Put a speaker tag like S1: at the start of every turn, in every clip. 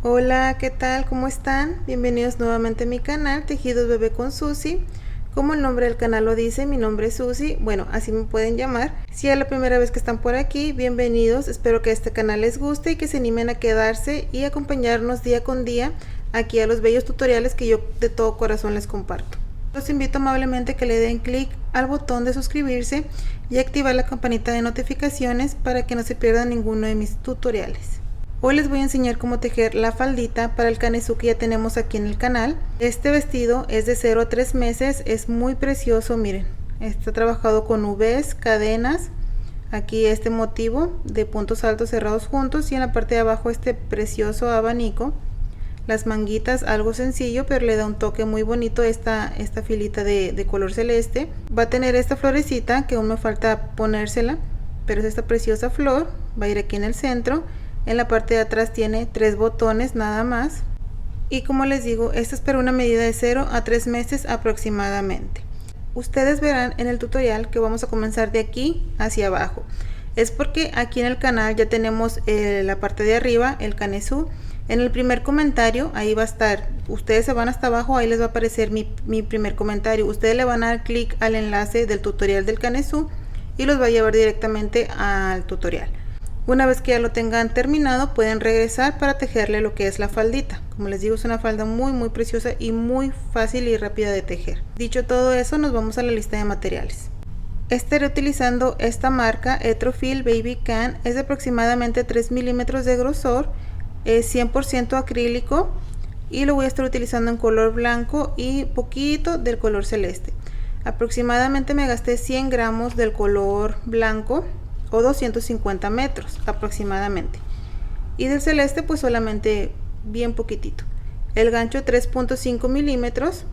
S1: Hola, ¿qué tal? ¿Cómo están? Bienvenidos nuevamente a mi canal Tejidos Bebé con Susi. Como el nombre del canal lo dice, mi nombre es Susi, bueno, así me pueden llamar. Si es la primera vez que están por aquí, bienvenidos. Espero que este canal les guste y que se animen a quedarse y acompañarnos día con día aquí a los bellos tutoriales que yo de todo corazón les comparto. Los invito amablemente a que le den clic al botón de suscribirse y activar la campanita de notificaciones para que no se pierdan ninguno de mis tutoriales. Hoy les voy a enseñar cómo tejer la faldita para el canesú que ya tenemos aquí en el canal. Este vestido es de 0 a 3 meses, es muy precioso, miren. Está trabajado con V's, cadenas, aquí este motivo de puntos altos cerrados juntos y en la parte de abajo este precioso abanico. Las manguitas, algo sencillo, pero le da un toque muy bonito esta filita de color celeste. Va a tener esta florecita que aún me falta ponérsela, pero es esta preciosa flor, va a ir aquí en el centro. En la parte de atrás tiene 3 botones nada más. Y como les digo, esta es para una medida de 0 a 3 meses aproximadamente. Ustedes verán en el tutorial que vamos a comenzar de aquí hacia abajo. Es porque aquí en el canal ya tenemos la parte de arriba, el canesú. En el primer comentario, ahí va a estar, ustedes se van hasta abajo, ahí les va a aparecer mi primer comentario. Ustedes le van a dar clic al enlace del tutorial del canesú y los va a llevar directamente al tutorial. Una vez que ya lo tengan terminado, pueden regresar para tejerle lo que es la faldita. Como les digo, es una falda muy preciosa y muy fácil y rápida de tejer. Dicho todo eso, nos vamos a la lista de materiales. Estaré utilizando esta marca Etrofil Baby Can, es de aproximadamente 3 milímetros de grosor, es 100% acrílico y lo voy a estar utilizando en color blanco y poquito del color celeste. Aproximadamente me gasté 100 gramos del color blanco o 250 metros aproximadamente, y del celeste pues solamente bien poquitito. El gancho 3.5 milímetros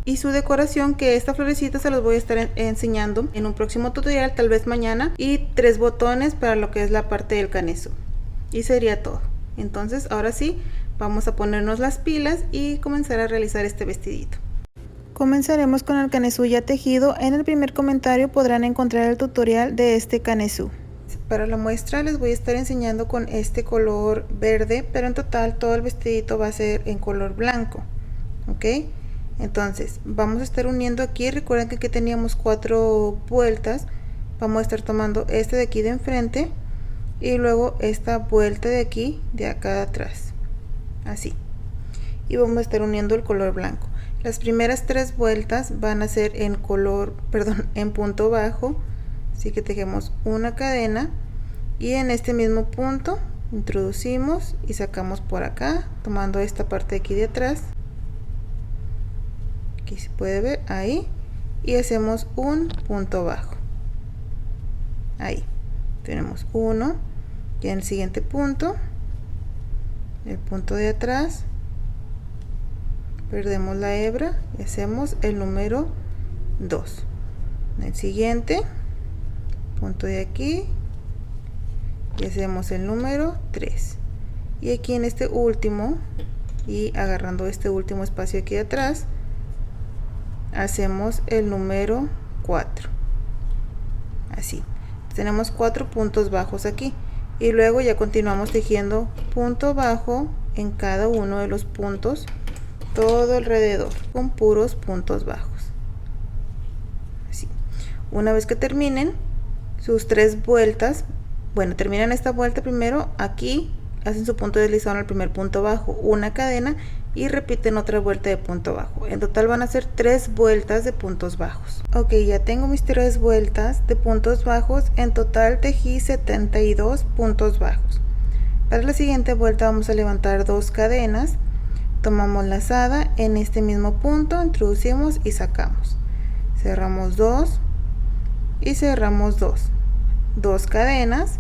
S1: y su decoración, que esta florecita se los voy a estar enseñando en un próximo tutorial, tal vez mañana, y 3 botones para lo que es la parte del canesú, y sería todo. Entonces ahora sí, vamos a ponernos las pilas y comenzar a realizar este vestidito. Comenzaremos con el canesú ya tejido. En el primer comentario podrán encontrar el tutorial de este canesú. Para la muestra les voy a estar enseñando con este color verde, pero en total todo el vestidito va a ser en color blanco. Ok, entonces vamos a estar uniendo aquí. Recuerden que aquí teníamos 4 vueltas. Vamos a estar tomando este de aquí de enfrente y luego esta vuelta de aquí de acá de atrás, así, y vamos a estar uniendo el color blanco. Las primeras 3 vueltas van a ser en en punto bajo, así que tejemos una cadena y en este mismo punto introducimos y sacamos por acá, tomando esta parte de aquí de atrás, aquí se puede ver, ahí, y hacemos un punto bajo, ahí tenemos uno, y en el siguiente punto, el punto de atrás, perdemos la hebra y hacemos el número 2. En el siguiente punto de aquí y hacemos el número 3, y aquí en este último, y agarrando este último espacio aquí de atrás, hacemos el número 4, así. Tenemos 4 puntos bajos aquí y luego ya continuamos tejiendo punto bajo en cada uno de los puntos, todo alrededor, con puros puntos bajos, así. Una vez que terminen sus 3 vueltas, bueno, terminan esta vuelta primero, aquí hacen su punto deslizado en el primer punto bajo, una cadena y repiten otra vuelta de punto bajo. En total van a ser 3 vueltas de puntos bajos. Ok, ya tengo mis 3 vueltas de puntos bajos. En total tejí 72 puntos bajos. Para la siguiente vuelta vamos a levantar 2 cadenas, tomamos lazada en este mismo punto, introducimos y sacamos, cerramos 2 y cerramos 2 cadenas.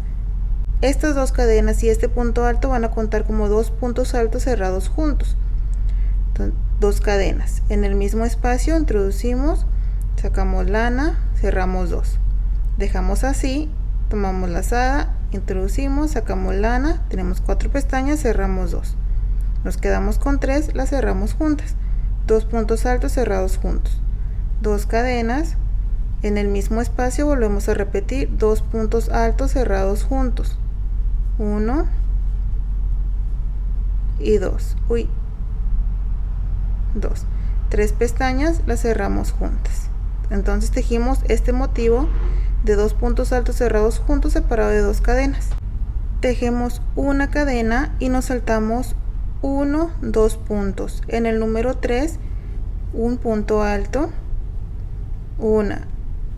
S1: Estas 2 cadenas y este punto alto van a contar como 2 puntos altos cerrados juntos. 2 cadenas en el mismo espacio, introducimos, sacamos lana, cerramos 2, dejamos así, tomamos lazada, introducimos, sacamos lana, tenemos 4 pestañas, cerramos 2, nos quedamos con 3, las cerramos juntas, 2 puntos altos cerrados juntos, 2 cadenas, en el mismo espacio volvemos a repetir 2 puntos altos cerrados juntos, 1 y 2, 2, 3 pestañas, las cerramos juntas. Entonces tejimos este motivo de 2 puntos altos cerrados juntos separado de 2 cadenas. Tejemos una cadena y nos saltamos 1, 2 puntos. En el número 3, un punto alto, 1,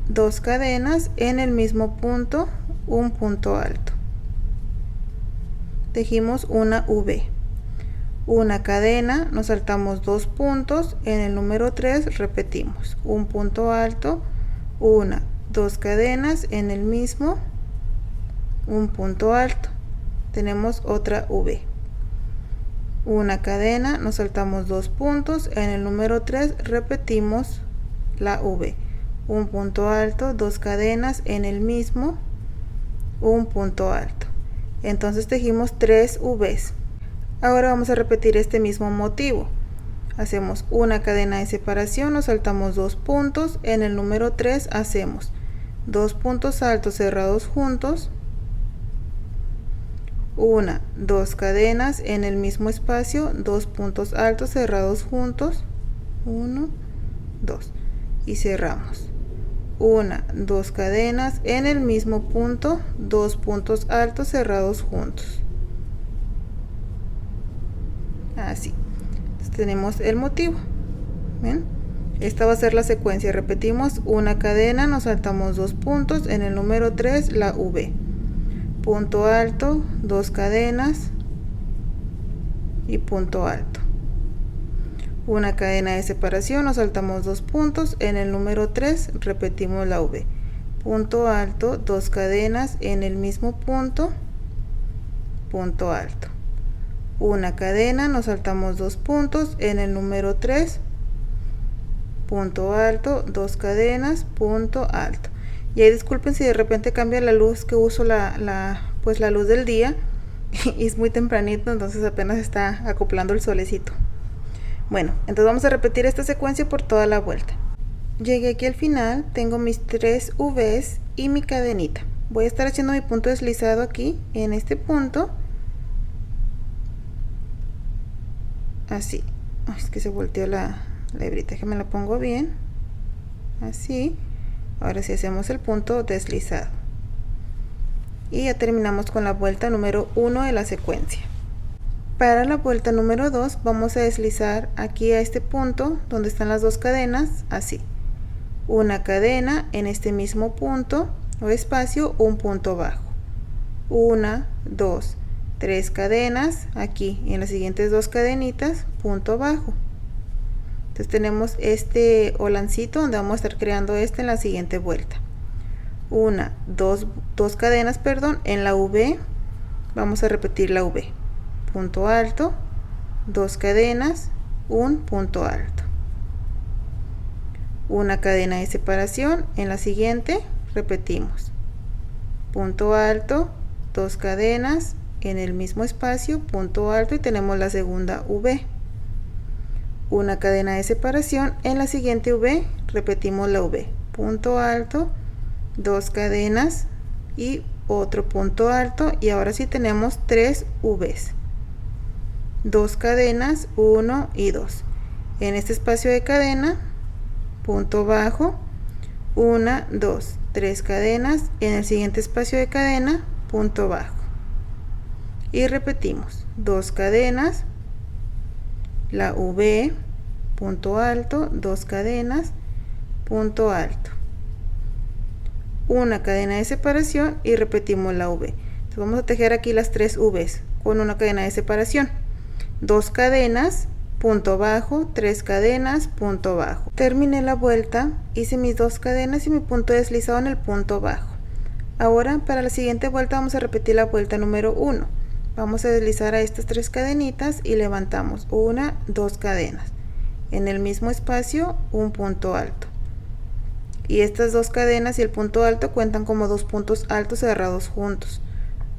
S1: 2 cadenas, en el mismo punto, un punto alto. Tejimos una V. Una cadena, nos saltamos 2 puntos, en el número 3 repetimos un punto alto, 1, 2 cadenas, en el mismo, un punto alto. Tenemos otra V. Una cadena, nos saltamos 2 puntos, en el número 3 repetimos la V. Un punto alto, 2 cadenas, en el mismo, un punto alto. Entonces tejimos 3 V's. Ahora vamos a repetir este mismo motivo. Hacemos una cadena de separación, nos saltamos 2 puntos, en el número 3 hacemos 2 puntos altos cerrados juntos, 1, 2 cadenas, en el mismo espacio, 2 puntos altos cerrados juntos, 1, 2, y cerramos. 1, 2 cadenas, en el mismo punto, 2 puntos altos cerrados juntos. Así. Entonces tenemos el motivo. ¿Ven? Esta va a ser la secuencia. Repetimos una cadena, nos saltamos 2 puntos, en el número 3 la V. Punto alto, 2 cadenas y punto alto. Una cadena de separación, nos saltamos 2 puntos, en el número 3 repetimos la V. Punto alto, 2 cadenas, en el mismo punto, punto alto. Una cadena, nos saltamos 2 puntos, en el número 3 punto alto, 2 cadenas, punto alto. Y ahí disculpen si de repente cambia la luz, que uso pues la luz del día y es muy tempranito, entonces apenas está acoplando el solecito. Bueno, entonces vamos a repetir esta secuencia por toda la vuelta. Llegué aquí al final, tengo mis 3 V's y mi cadenita. Voy a estar haciendo mi punto deslizado aquí en este punto. Así. Ay, es que se volteó la hebrita, que me la pongo bien. Así. Ahora sí hacemos el punto deslizado. Y ya terminamos con la vuelta número 1 de la secuencia. Para la vuelta número 2 vamos a deslizar aquí a este punto donde están las 2 cadenas, así. Una cadena en este mismo punto o espacio, un punto bajo. 1, 2, 3 cadenas aquí en las siguientes 2 cadenitas, punto bajo. Entonces tenemos este holancito donde vamos a estar creando en la siguiente vuelta. 1, 2 cadenas, perdón, en la V vamos a repetir la V. Punto alto, 2 cadenas, un punto alto. Una cadena de separación, en la siguiente repetimos. Punto alto, 2 cadenas, en el mismo espacio, punto alto, y tenemos la segunda V. Una cadena de separación, en la siguiente V repetimos la V. Punto alto, 2 cadenas y otro punto alto, y ahora sí tenemos 3 V's. 2 cadenas, 1 y 2. En este espacio de cadena, punto bajo, 1, 2, 3 cadenas, en el siguiente espacio de cadena, punto bajo. Y repetimos, 2 cadenas, la V, punto alto, 2 cadenas, punto alto. Una cadena de separación y repetimos la V. Entonces vamos a tejer aquí las 3 V's con una cadena de separación. 2 cadenas, punto bajo, 3 cadenas, punto bajo. Terminé la vuelta, hice mis 2 cadenas y mi punto deslizado en el punto bajo. Ahora para la siguiente vuelta vamos a repetir la vuelta número 1. Vamos a deslizar a estas 3 cadenitas y levantamos 1, 2 cadenas. En el mismo espacio, un punto alto. Y estas 2 cadenas y el punto alto cuentan como 2 puntos altos cerrados juntos.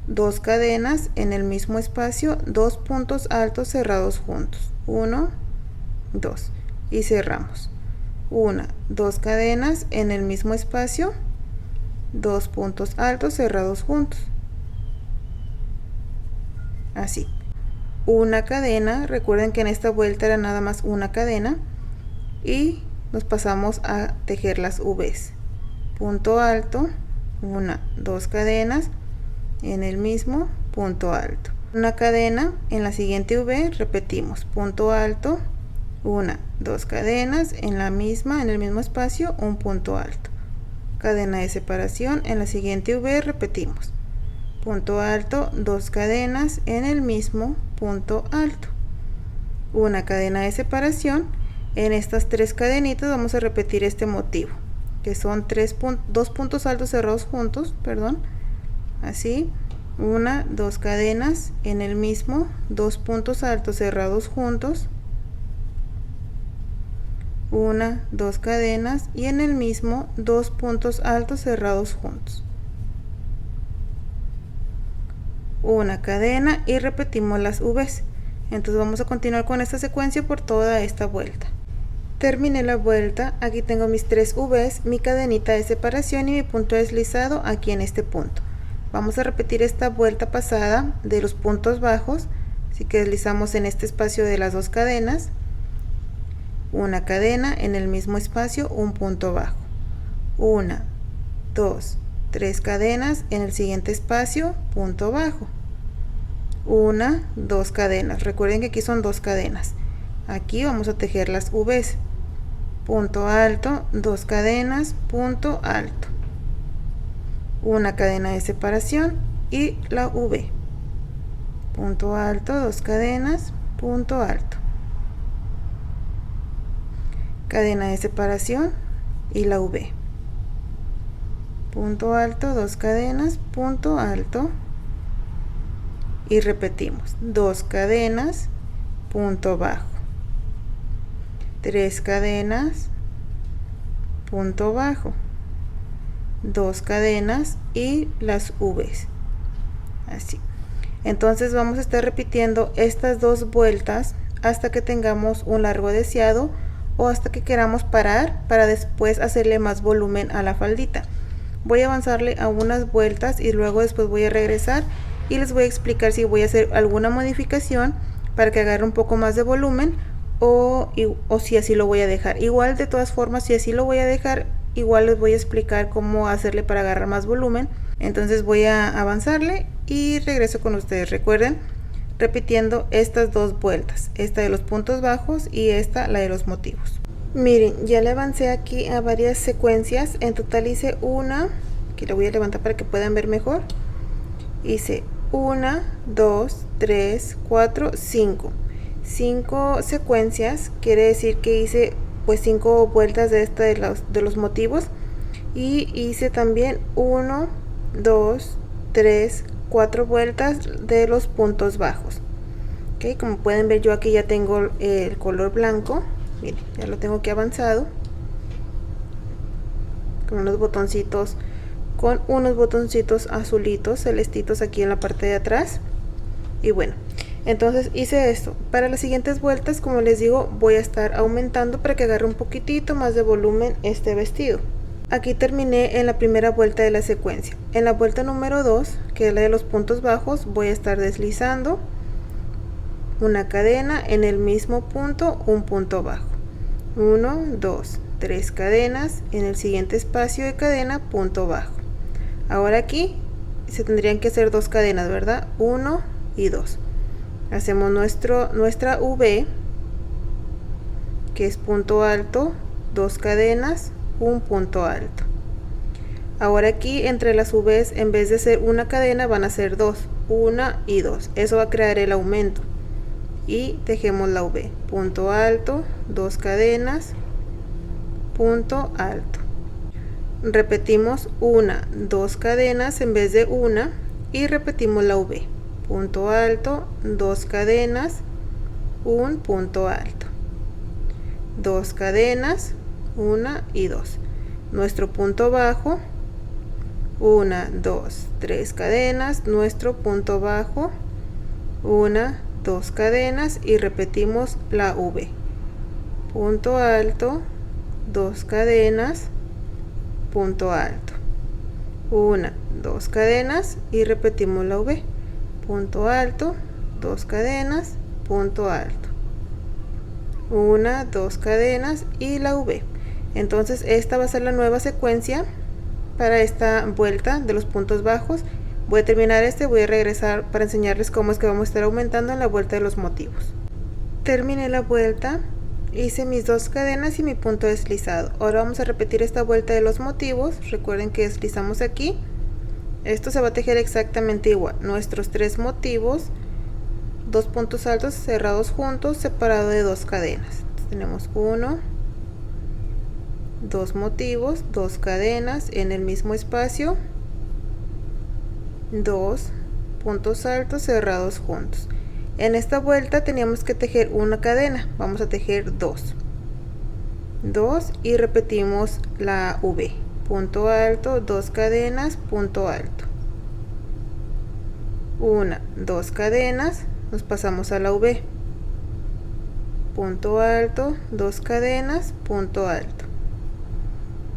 S1: 2 cadenas en el mismo espacio, 2 puntos altos cerrados juntos. 1, 2 y cerramos. 1, 2 cadenas en el mismo espacio, 2 puntos altos cerrados juntos. Así. una cadena. Recuerden que en esta vuelta era nada más una cadena, y nos pasamos a tejer las V's. Punto alto, una, dos cadenas en el mismo punto alto, una cadena en la siguiente V, repetimos punto alto, una, dos cadenas en la misma, en el mismo espacio, un punto alto, cadena de separación en la siguiente V, repetimos punto alto, dos cadenas en el mismo punto alto, una cadena de separación. En estas tres cadenitas vamos a repetir este motivo, que son dos puntos altos cerrados juntos, perdón, así, una, dos cadenas en el mismo, dos puntos altos cerrados juntos, una, dos cadenas y en el mismo, dos puntos altos cerrados juntos, una cadena, y repetimos las V's. Entonces vamos a continuar con esta secuencia por toda esta vuelta. Terminé la vuelta, aquí tengo mis tres V's, mi cadenita de separación y mi punto deslizado aquí en este punto. Vamos a repetir esta vuelta pasada de los puntos bajos, así que deslizamos en este espacio de las dos cadenas, una cadena en el mismo espacio, un punto bajo, una, dos, tres cadenas en el siguiente espacio, punto bajo, una, dos cadenas. Recuerden que aquí son dos cadenas. Aquí vamos a tejer las V's, punto alto, dos cadenas, punto alto, una cadena de separación y la V, punto alto, dos cadenas, punto alto, cadena de separación y la V, punto alto, dos cadenas, punto alto, y repetimos dos cadenas, punto bajo, tres cadenas, punto bajo, dos cadenas y las V's, así. Entonces vamos a estar repitiendo estas dos vueltas hasta que tengamos un largo deseado o hasta que queramos parar para después hacerle más volumen a la faldita. Voy a avanzarle a unas vueltas y luego después voy a regresar y les voy a explicar si voy a hacer alguna modificación para que agarre un poco más de volumen o si así lo voy a dejar. Igual, de todas formas, si así lo voy a dejar, igual les voy a explicar cómo hacerle para agarrar más volumen. Entonces voy a avanzarle y regreso con ustedes. Recuerden, repitiendo estas dos vueltas, esta de los puntos bajos y esta la de los motivos. Miren, ya le avancé aquí a varias secuencias. En total hice una, que la voy a levantar para que puedan ver mejor. Hice 1, 2, 3, 4, 5 secuencias. Quiere decir que hice pues 5 vueltas de esta de los motivos, y hice también 1, 2, 3, 4 vueltas de los puntos bajos. Ok, como pueden ver, yo aquí ya tengo el color blanco. Miren, ya lo tengo aquí avanzado con unos botoncitos, azulitos, celestitos aquí en la parte de atrás. Y bueno, entonces hice esto. Para las siguientes vueltas, como les digo, voy a estar aumentando para que agarre un poquitito más de volumen este vestido. Aquí terminé en la primera vuelta de la secuencia. En la vuelta número 2, que es la de los puntos bajos, voy a estar deslizando una cadena en el mismo punto, un punto bajo, 1, 2, 3 cadenas en el siguiente espacio de cadena, punto bajo. Ahora aquí se tendrían que hacer dos cadenas, ¿verdad? 1 y 2. Hacemos nuestra V, que es punto alto, dos cadenas, un punto alto. Ahora aquí entre las V's, en vez de ser una cadena, van a ser dos, una y dos. Eso va a crear el aumento. Y tejemos la V, punto alto, dos cadenas, punto alto. Repetimos una, dos cadenas en vez de una, y repetimos la V, punto alto, dos cadenas, un punto alto, dos cadenas, una y dos. Nuestro punto bajo, una, dos, tres cadenas, nuestro punto bajo, una, dos cadenas, y repetimos la V, punto alto, dos cadenas, punto alto, una, dos cadenas, y repetimos la V, punto alto, 2 cadenas, punto alto, 1, 2 cadenas y la V. Entonces esta va a ser la nueva secuencia para esta vuelta de los puntos bajos. Voy a terminar voy a regresar para enseñarles cómo es que vamos a estar aumentando en la vuelta de los motivos. Terminé la vuelta, hice mis 2 cadenas y mi punto deslizado. Ahora vamos a repetir esta vuelta de los motivos. Recuerden que deslizamos aquí. Esto se va a tejer exactamente igual. Nuestros 3 motivos, 2 puntos altos cerrados juntos, separado de 2 cadenas. Entonces, tenemos 1, 2 motivos, 2 cadenas en el mismo espacio, 2 puntos altos cerrados juntos. En esta vuelta teníamos que tejer una cadena, vamos a tejer 2 y repetimos la V, punto alto, 2 cadenas, punto alto, 1, 2 cadenas, nos pasamos a la V, punto alto, 2 cadenas, punto alto,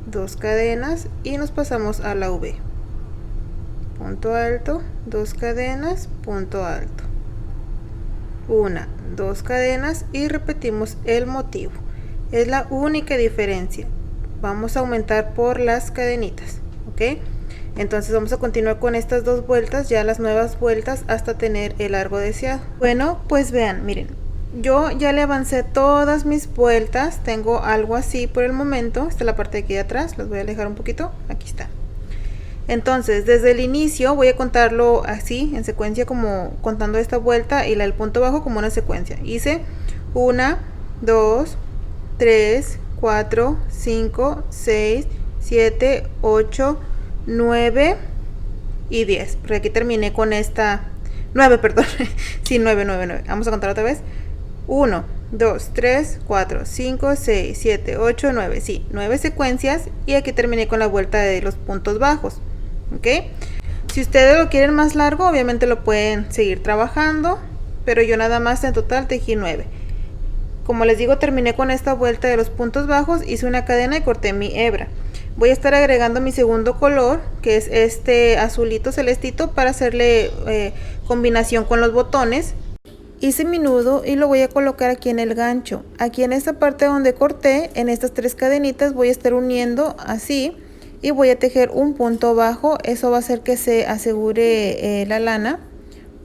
S1: 2 cadenas y nos pasamos a la V, punto alto, 2 cadenas, punto alto, 1, 2 cadenas y repetimos el motivo. Es la única diferencia. Vamos a aumentar por las cadenitas, ¿ok? Entonces vamos a continuar con estas 2 vueltas, ya las nuevas vueltas, hasta tener el largo deseado. Bueno, pues vean, miren, yo ya le avancé todas mis vueltas, tengo algo así por el momento. Esta es la parte de aquí de atrás, las voy a alejar un poquito, aquí está. Entonces desde el inicio voy a contarlo así, en secuencia, como contando esta vuelta y la del punto bajo como una secuencia. Hice 1, 2, 3, 4, 5, 6, 7, 8, 9 y 10, porque aquí terminé con esta 9, perdón. Sí, 9. Vamos a contar otra vez. 1, 2, 3, 4, 5, 6, 7, 8, 9. Sí, 9 secuencias y aquí terminé con la vuelta de los puntos bajos, ¿ok? Si ustedes lo quieren más largo, obviamente lo pueden seguir trabajando, pero yo nada más en total tejí 9. Como les digo, terminé con esta vuelta de los puntos bajos, hice una cadena y corté mi hebra. Voy a estar agregando mi segundo color, que es este azulito celestito, para hacerle combinación con los botones. Hice mi nudo y lo voy a colocar aquí en el gancho. Aquí en esta parte donde corté, en estas 3 cadenitas, voy a estar uniendo así y voy a tejer un punto bajo. Eso va a hacer que se asegure la lana,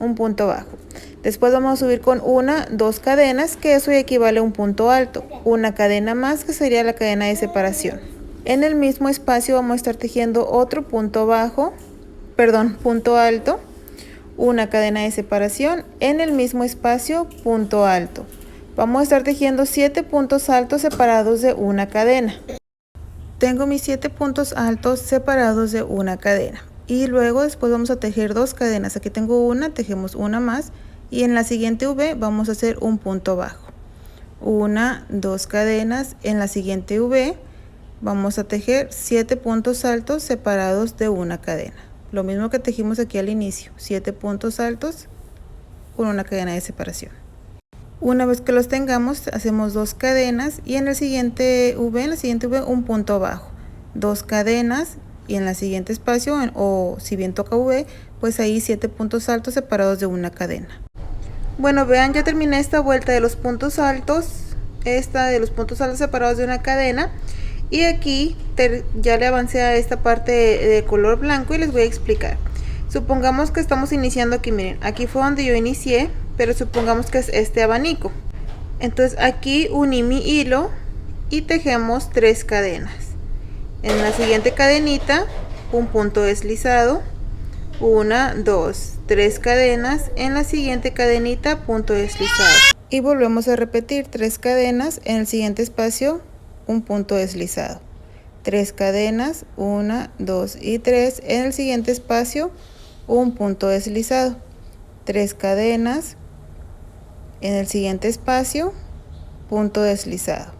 S1: un punto bajo. Después vamos a subir con 1, 2 cadenas, que eso equivale a un punto alto. Una cadena más, que sería la cadena de separación. En el mismo espacio vamos a estar tejiendo otro punto bajo, perdón, punto alto, una cadena de separación, en el mismo espacio, punto alto. Vamos a estar tejiendo 7 puntos altos separados de una cadena. Tengo mis 7 puntos altos separados de una cadena. Y luego después vamos a tejer 2 cadenas. Aquí tengo una, tejemos una más. Y en la siguiente V vamos a hacer un punto bajo. 1, 2 cadenas. En la siguiente V vamos a tejer 7 puntos altos separados de una cadena. Lo mismo que tejimos aquí al inicio. 7 puntos altos con una cadena de separación. Una vez que los tengamos, hacemos 2 cadenas y en la siguiente V, un punto bajo. 2 cadenas y en la siguiente espacio, o si bien toca V, pues ahí 7 puntos altos separados de una cadena. Bueno, vean, ya terminé esta vuelta de los puntos altos, separados de una cadena, y aquí ya le avancé a esta parte de color blanco y les voy a explicar. Supongamos que estamos iniciando aquí, miren, aquí fue donde yo inicié, pero supongamos que es este abanico. Entonces aquí uní mi hilo y tejemos 3 cadenas. En la siguiente cadenita, un punto deslizado, 1, 2, 3 cadenas. En la siguiente cadenita, punto deslizado. Y volvemos a repetir 3 cadenas. En el siguiente espacio, un punto deslizado. 3 cadenas, 1, 2 y 3. En el siguiente espacio, un punto deslizado. 3 cadenas. En el siguiente espacio, punto deslizado.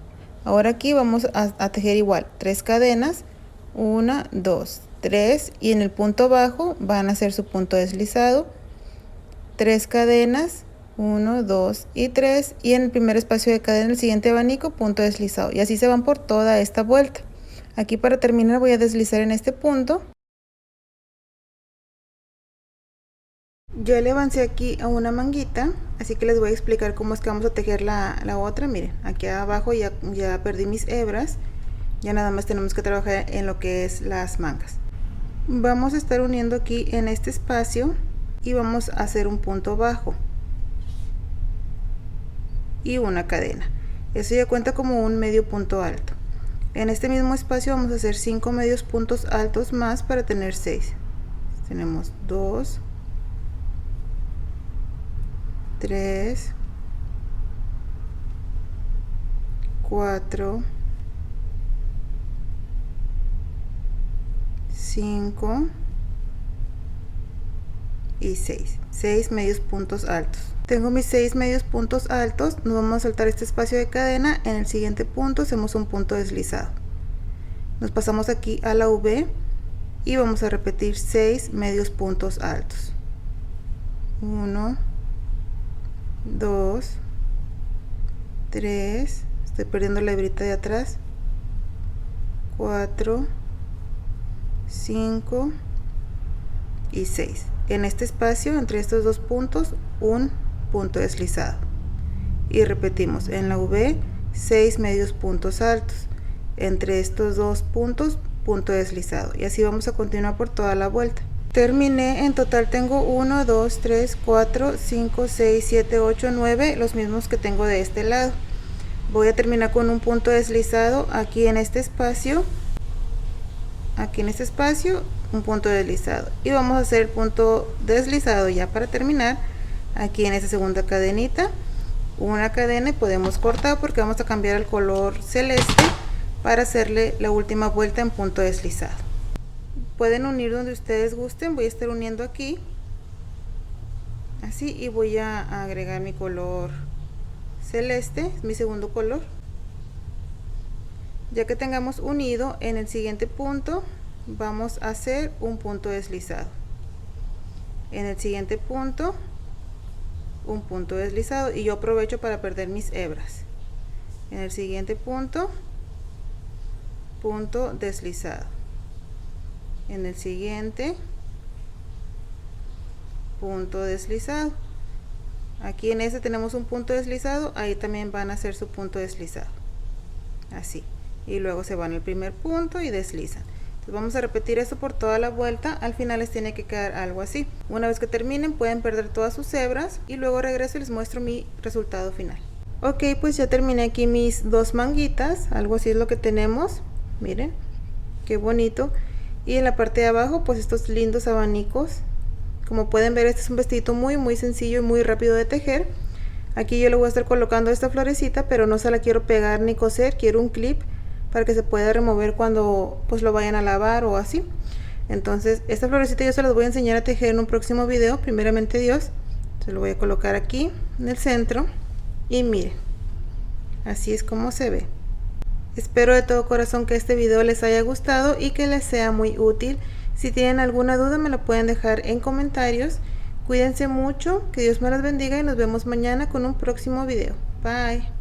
S1: Ahora aquí vamos a tejer igual 3 cadenas, 1, 2, 3, y en el punto bajo van a hacer su punto deslizado, 3 cadenas, 1, 2 y 3, y en el primer espacio de cadena, el siguiente abanico, punto deslizado, y así se van por toda esta vuelta. Aquí para terminar voy a deslizar en este punto. Ya le avancé aquí a una manguita, así que les voy a explicar cómo es que vamos a tejer la otra. Miren, aquí abajo ya perdí mis hebras, ya nada más tenemos que trabajar en lo que es las mangas. Vamos a estar uniendo aquí en este espacio y vamos a hacer un punto bajo y una cadena. Eso ya cuenta como un medio punto alto. En este mismo espacio vamos a hacer 5 medios puntos altos más para tener 6. Tenemos 2, 3, 4, 5 y 6. 6 medios puntos altos. Tengo mis 6 medios puntos altos. Nos vamos a saltar este espacio de cadena. En el siguiente punto hacemos un punto deslizado. Nos pasamos aquí a la V y vamos a repetir 6 medios puntos altos. 1, 2, 3, estoy perdiendo la hebrita de atrás, 4, 5 y 6. En este espacio, entre estos dos puntos, un punto deslizado. Y repetimos en la V 6 medios puntos altos. Entre estos dos puntos, punto deslizado. Y así vamos a continuar por toda la vuelta. Terminé, en total tengo 1, 2, 3, 4, 5, 6, 7, 8, 9, los mismos que tengo de este lado. Voy a terminar con un punto deslizado aquí en este espacio. Aquí en este espacio un punto deslizado y vamos a hacer el punto deslizado ya para terminar aquí en esta segunda cadenita, una cadena, y podemos cortar porque vamos a cambiar el color celeste para hacerle la última vuelta en punto deslizado. Pueden unir donde ustedes gusten. Voy a estar uniendo aquí así y voy a agregar mi color celeste, es mi segundo color. Ya que tengamos unido, en el siguiente punto vamos a hacer un punto deslizado. En el siguiente punto un punto deslizado y yo aprovecho para perder mis hebras. En el siguiente punto, punto deslizado. En el siguiente, punto deslizado. Aquí en este tenemos un punto deslizado, ahí también van a hacer su punto deslizado, así, y luego se van al primer punto y deslizan. Entonces vamos a repetir esto por toda la vuelta. Al final les tiene que quedar algo así. Una vez que terminen pueden perder todas sus hebras y luego regreso y les muestro mi resultado final. Ok, pues ya terminé aquí mis dos manguitas, algo así es lo que tenemos. Miren qué bonito. Y en la parte de abajo pues estos lindos abanicos. Como pueden ver, este es un vestidito muy sencillo y muy rápido de tejer. Aquí yo le voy a estar colocando esta florecita, pero no se la quiero pegar ni coser, quiero un clip para que se pueda remover cuando pues lo vayan a lavar o así. Entonces esta florecita yo se las voy a enseñar a tejer en un próximo video, primeramente Dios. Se lo voy a colocar aquí en el centro y miren, así es como se ve. Espero de todo corazón que este video les haya gustado y que les sea muy útil. Si tienen alguna duda me la pueden dejar en comentarios. Cuídense mucho, que Dios me las bendiga y nos vemos mañana con un próximo video. Bye.